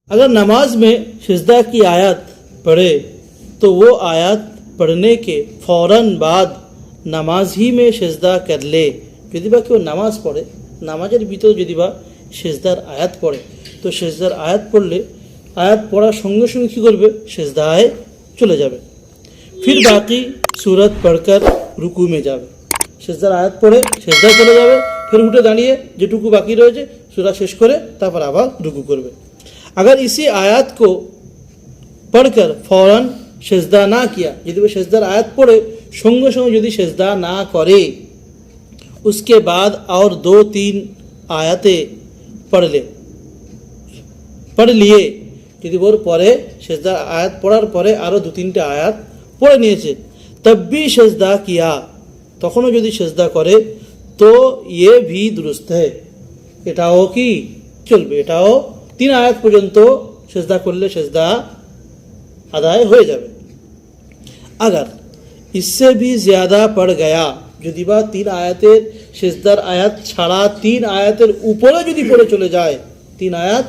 अगर नमाज में सिजदा की आयत पढ़े तो वो आयत पढ़ने के फ़ौरन बाद नामाज ही में सिजदा कर ले। यदि बा केउ नामाज पढ़े नामाजेर ভিতরে যদি বা সিজদার আয়াত পড়ে তো সিজদার আয়াত পড়লে আয়াত পড়ার সঙ্গে সঙ্গে কী করবে সিজদায় চলে যাবে। फिर बाकी सूरत पढ़कर रुकू में जावे। सिजदार आयत पढ़े सिजदाय चले जावे, फिर उठे दाঁড়িয়ে যেটুকু বাকি রয়েছে सूरा शेष करे তারপর আবার रुकू करবে। अगर इसी आयत को पढ़कर फ़ौरन सिजदा ना किया, यदि वो सिजदार आयत पढ़े संगे संगे यदि सिजदा ना करे उसके बाद और 2-3 आयतें पढ़ लिए, यदि ওর পরে সিজদার আয়াত পড়ার পরে আরও 2-3টে আয়াত পড়ে নিয়েছে तब भी सिजदा किया তখনও যদি সিজদা করে তো ये भी दुरुस्त है, এটাও কি চলবে, এটাও 3 আয়াত পর্যন্ত সিজদা করলে সিজদা আদায় হয়ে যাবে। अगर इससे भी ज़्यादा पड़ गया, যদি বা 3 আয়াতের সিজদার আয়াত ছাড়া 3 আয়াতের উপরে যদি পড়ে চলে যায়, 3 আয়াত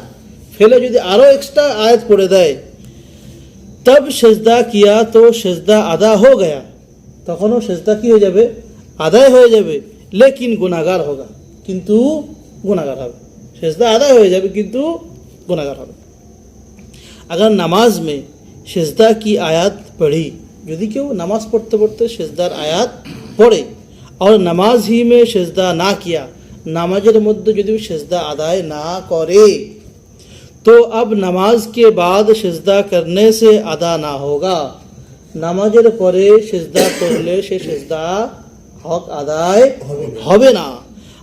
ফেলে যদি আরও এক্সট্রা আয়াত পড়ে দেয় तब सिजदा किया तो सिजदा अदा हो गया, তখনও সিজদা কি হয়ে যাবে আদায় হয়ে যাবে। लेकिन गुनाहगार होगा, কিন্তু गुनाहगार হবে। सिजदा अदा हो जाए किंतु गुनाहगार হবে। अगर नमाज में सिजदा की आयत पढ़ी, यदि क्यों नमाज पढ़ते पढ़ते सिजदार आयत पढ़े और नमाज ही में सिजदा ना किया, नामाजेर मध्य यदि सिजदा आदाय ना करे तो अब नमाज के बाद सिजदा करने से अदा ना होगा। नामाजेर परे सिजदा करले से सिजदा हक आदाय होबे ना,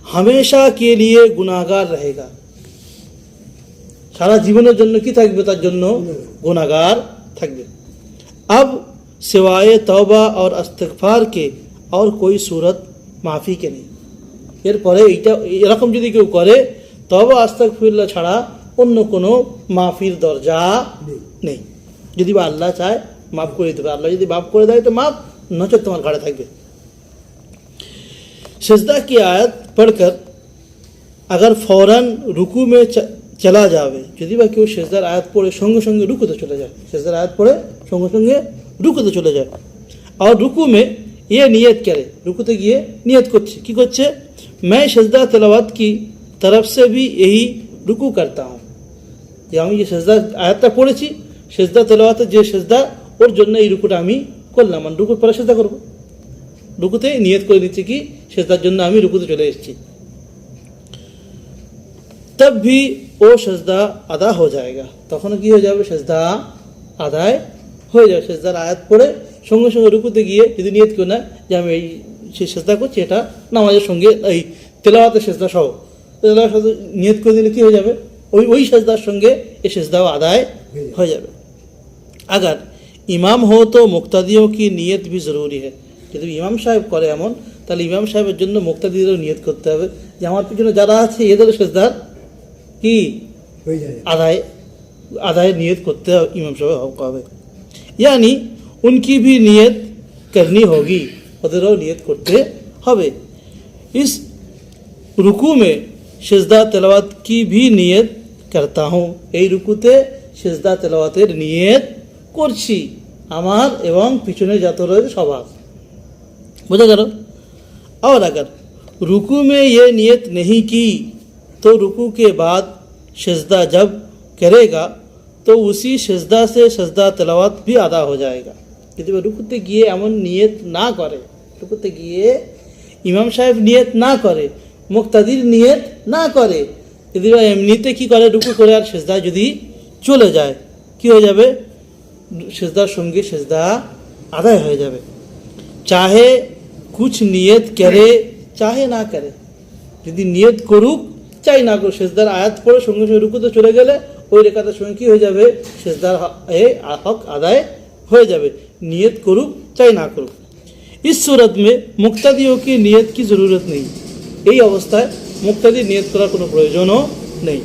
हमेशा के लिए गुनाहगार रहेगा। सारा जीवनेर जन्य कि थाकबे, तार जन्य गुनाहगार थाकबे। अब सिवाय तौबा और इस्तिगफार के और कोई सूरत माफ़ी के नहीं। এরপরে এইটা এরকম যদি কেউ করে তওবা আস্তাগফিরুল্লাহ ছাড়া অন্য কোনো মাফির দরজা নেই। যদি বা আল্লাহ চায় মাফ করে দিতে পারে, আল্লাহ যদি মাফ করে দেয় তো মাফ, নচেত তোমার ঘাড়ে থাকবে। सिजदा की आयत पढ़कर अगर फ़ौरन रुकू में चला जावे, यदि বা কেউ সিজদার আয়াত পড়ে সঙ্গে সঙ্গে রুকুতে চলে যায়, সিজদার আয়াত পড়ে সঙ্গে সঙ্গে রুকুতে চলে যায় और रुकू में ये नियत करे, रुकुते গিয়ে নিয়ত করছে, কি করছে, मैं सिजदा तिलावत की तरफ से भी यही रुकू करता हूँ, যে আমি যে সিজদা আয়াতটা পড়েছি সিজদা তিলাওয়াতের যে সিজদা ওর জন্য এই রুকুটা আমি করলাম, মানে রুকুর পরে সিজদা করব, রুকুতে নিয়ত করে দিচ্ছি কি সিজদার জন্য আমি রুকুতে চলে এসেছি। तब भी वो सिजदा अदा हो जाएगा, তখন কি হয়ে যাবে সিজদা আদায় হয়ে যাবে। সিজদার আয়াত পড়ে সঙ্গে সঙ্গে রুকুতে গিয়ে যদি নিয়ত করে না যে আমি এই সিজদা করছি, এটা নামাজের সঙ্গে এই তেলাওয়াতের সিজদা সহ তেলাওয়াতের সাথে নিয়ত করে দিলে কি হয়ে যাবে, ওই সিজদার সঙ্গে এই সিজদাও আদায় হয়ে যাবে। अगर इमाम हो तो मुक्तादियों की नियत भी ज़रूरी है, যদি ইমাম সাহেব করে এমন তাহলে ইমাম সাহেবের জন্য মুক্তাদিদেরও নিয়ত করতে হবে যে আমার পিছনে যারা আছে এদের সিজদার কি আদায় নিয়ত করতে হবে, ইমাম সাহেব হবে, यानी उनकी भी नियत करनी होगी, ওদেরও নিয়ত করতে হবে। इस रुकू में सिजदा तिलावत की भी नियत करता हूँ, এই রুকুতে সিজদা তেলাওয়াতের নিয়ত করছি আমার এবং পিছনে যত রয়েছে সবার, বুঝা গেল। और अगर रुकू में ये नियत नहीं की तो रुकू के बाद सिजदा जब करेगा तो उसी सिजदा से सिजदा तिलावत भी अदा हो जाएगा। যদি রুকুতে গিয়ে এমন নিয়ত না করে, রুকুতে গিয়ে ইমাম সাহেব নিয়ত না করে, মুক্তাদির নিয়ত না করে, যদি এমনিতে কি করে রুকু করে আর সিজদা যদি চলে যায় কি হয়ে যাবে, সিজদার সঙ্গে সিজদা আদায় হয়ে যাবে। চাহে कुछ नियत करे चाहे ना करे, যদি নিয়ত করুক চাই না করুক, সিজদার আয়াত পড়ে সঙ্গে সঙ্গে রুকুতে চলে গেলে ওই রেখাটার সঙ্গে কি হয়ে যাবে সিজদার হক আদায় হয়ে যাবে, নিয়ত করুক চাই না করুক। इस सूरत में मुक्तादियों की नियत की ज़रूरत नहीं, এই অবস্থায় মুক্তাদির নিয়ত করার কোনো প্রয়োজনও নেই।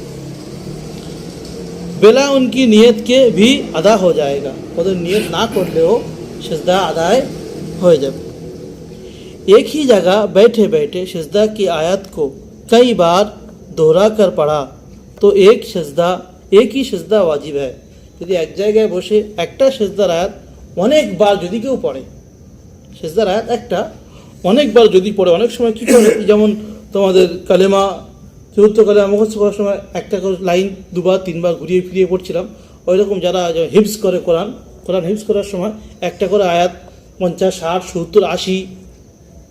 बेला उनकी नियत के भी अदा हो जाएगा, ওদের নিয়ত না করলেও সিজদা আদায় হয়ে যাবে। एक ही जगह बैठे बैठे सिजदा की आयत को कई बार दोहरा कर पढ़ा तो एक सिजदा एक ही সেজদা ওয়াজিব है। যদি এক জায়গায় বসে একটা সেজদার আয়াত অনেকবার যদি কেউ পড়ে, সেজদার আয়াত একটা অনেকবার যদি পড়ে, অনেক সময় কী করে, যেমন তোমাদের কালেমা চতুর্থ কালেমা মুখস্থ করার সময় একটা করে লাইন দুবার তিনবার ঘুরিয়ে ফিরিয়ে পড়ছিলাম, ওই রকম যারা হিফজ করে কোরআন হিফজ করার সময় একটা করে আয়াত 50, 60, 70, 80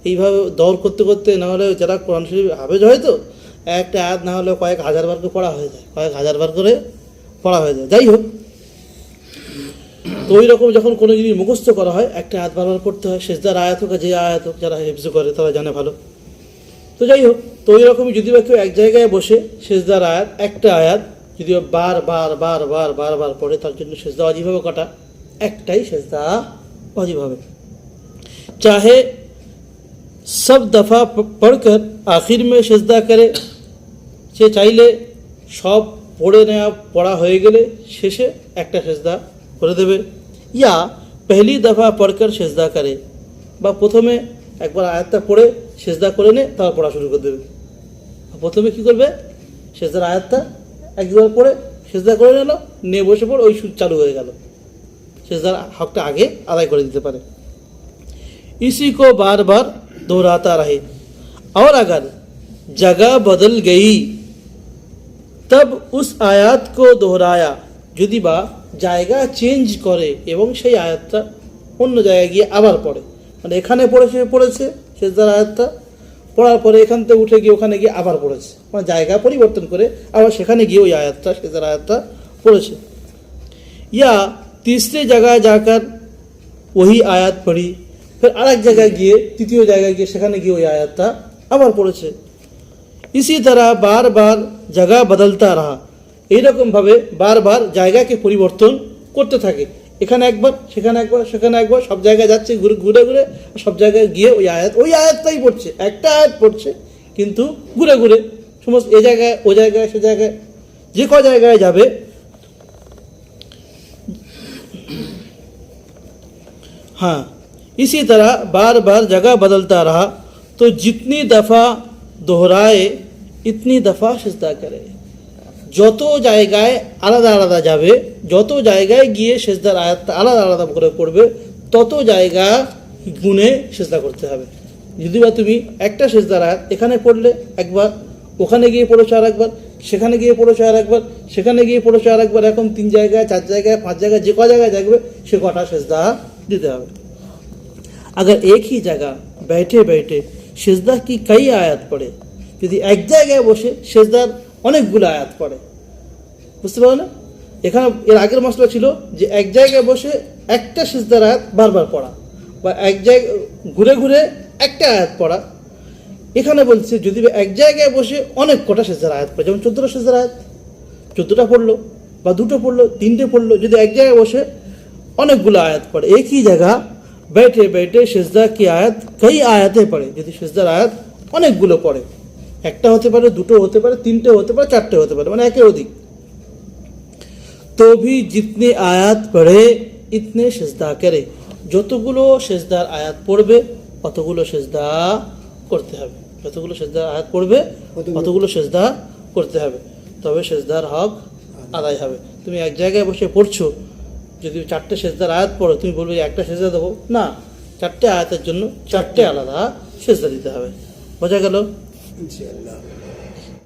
এইভাবে দৌড় করতে করতে, না হলে যারা কোরআন শরীফ হাফেজ হয় তো একটা আয়াত না হলে কয়েক হাজার বার করে পড়া হয়ে যায়, কয়েক হাজার বার করে পড়া হয়ে যায়। যাই হোক, তো ওই রকম যখন কোনো জিনিস মুখস্থ করা হয় একটা আয়াত বারবার পড়তে হয়, সেজদার আয়াত হোক যে আয়াত হোক, যারা হিফজ করে তারা জানে ভালো। তো যাই হোক, তো ওই রকমই যদি বা কেউ এক জায়গায় বসে সেজদার আয়াত একটা আয়াত যদি বারবার পড়ে, তার জন্য সেজদা ওয়াজিব হবে কটা? একটাই সেজদা ওয়াজিব হবে। चाहे सब दफ़ा पढ़कर आखिर में সেজদা করে, সে চাইলে সব পড়ে নেওয়া পড়া হয়ে গেলে শেষে একটা সেজদা করে দেবে, ইয়া পহলি দফা পড়কর সেজদা করে, বা প্রথমে একবার আয়াতটা পড়ে সেজদা করে নে তারপর পড়া শুরু করে দেবে। প্রথমে কী করবে? সেজদার আয়াতটা একবার পড়ে সেজদা করে নিল, নিয়ে বসে পড়, ওই সুর চালু হয়ে গেল, সেজদার হকটা আগে আদায় করে দিতে পারে। इसी को बार बार दोहराता रहे, और अगर जगह बदल गई तब उस आयत को दोहराया, যদি বা জায়গা চেঞ্জ করে এবং সেই আয়াতটা অন্য জায়গায় গিয়ে আবার পড়ে, মানে এখানে পড়েছে সেজদার আয়াতটা, পড়ার পরে এখান থেকে উঠে গিয়ে ওখানে গিয়ে আবার পড়েছে, মানে জায়গা পরিবর্তন করে আবার সেখানে গিয়ে ওই আয়াতটা সেজদার আয়াতটা পড়েছে। या तीसरी जगह जाकर वही आयत पढ़ी, फिर আরেক জায়গায় গিয়ে তৃতীয় জায়গায় গিয়ে সেখানে গিয়ে ওই আয়াতটা আবার পড়েছে। इसी तरह बार बार जगह बदलता रहा, এইরকমভাবে বারবার জায়গাকে পরিবর্তন করতে থাকে, এখানে একবার সেখানে একবার সেখানে একবার, সব জায়গায় যাচ্ছে ঘুরে ঘুরে, সব জায়গায় গিয়ে ওই আয়াতটাই পড়ছে, একটা আয়াত পড়ছে কিন্তু ঘুরে ঘুরে সমস্ত এ জায়গায় ও জায়গায় সে জায়গায় যে ক জায়গায় যাবে। हाँ, इसी तरह बार बार जगह बदलता रहा तो जितनी दफ़ा दोहराए इतनी दफ़ा सिजदा करे, যত জায়গায় আলাদা আলাদা যাবে, যত জায়গায় গিয়ে সেজদার আয়াতটা আলাদা আলাদা করে পড়বে, তত জায়গা গুণে সেজদা করতে হবে। যদি বা তুমি একটা সেজদার আয়াত এখানে পড়লে একবার, ওখানে গিয়ে পড়েছো আর একবার, সেখানে গিয়ে পড়েছো আর একবার, সেখানে গিয়ে পড়েছো আর একবার, এখন 3 জায়গায় 4 জায়গায় 5 জায়গায় যে ক জায়গায় থাকবে সে কটা সেজদা দিতে হবে। अगर एक ही जगह बैठे बैठे সেজদা কি कई आयत पढ़े, যদি এক জায়গায় বসে সেজদার অনেকগুলো আয়াত পড়ে, বুঝতে পারো না? এখানে এর আগের মশলা ছিল যে এক জায়গায় বসে একটা সেজদার আয়াত বারবার পড়া, বা এক জায়গায় ঘুরে ঘুরে একটা আয়াত পড়া। এখানে বলছে যদি এক জায়গায় বসে অনেক কটা সেজদার আয়াত পড়ে, যেমন 14টা সেজদার আয়াত, 14টা পড়লো বা 2টো পড়লো 3টে পড়লো, যদি এক জায়গায় বসে অনেকগুলো আয়াত পড়ে, एक ही जगह बैठे बैठे সেজদা কি আয়াত কই আয়াতে পড়ে, যদি সেজদার আয়াত অনেকগুলো পড়ে, একটা হতে পারে, 2টো হতে পারে, 3টে হতে পারে, 4টে হতে পারে, মানে একের অধিক, তো भी जितने आयत पढ़े इतने সেজদা করে, যতগুলো সেজদার আয়াত পড়বে অতগুলো সেজদা করতে হবে, যতগুলো সেজদার আয়াত পড়বে অতগুলো সেজদা করতে হবে, তবে সেজদার হক আদায় হবে। তুমি এক জায়গায় বসে পড়ছো, যদি 4টে সেজদার আয়াত পড়ো, তুমি বলবে একটা সেজদা দেবো না, 4টে আয়াতের জন্য 4টে আলাদা সেজদা দিতে হবে। বোঝা গেল? ইনশাআল্লাহ।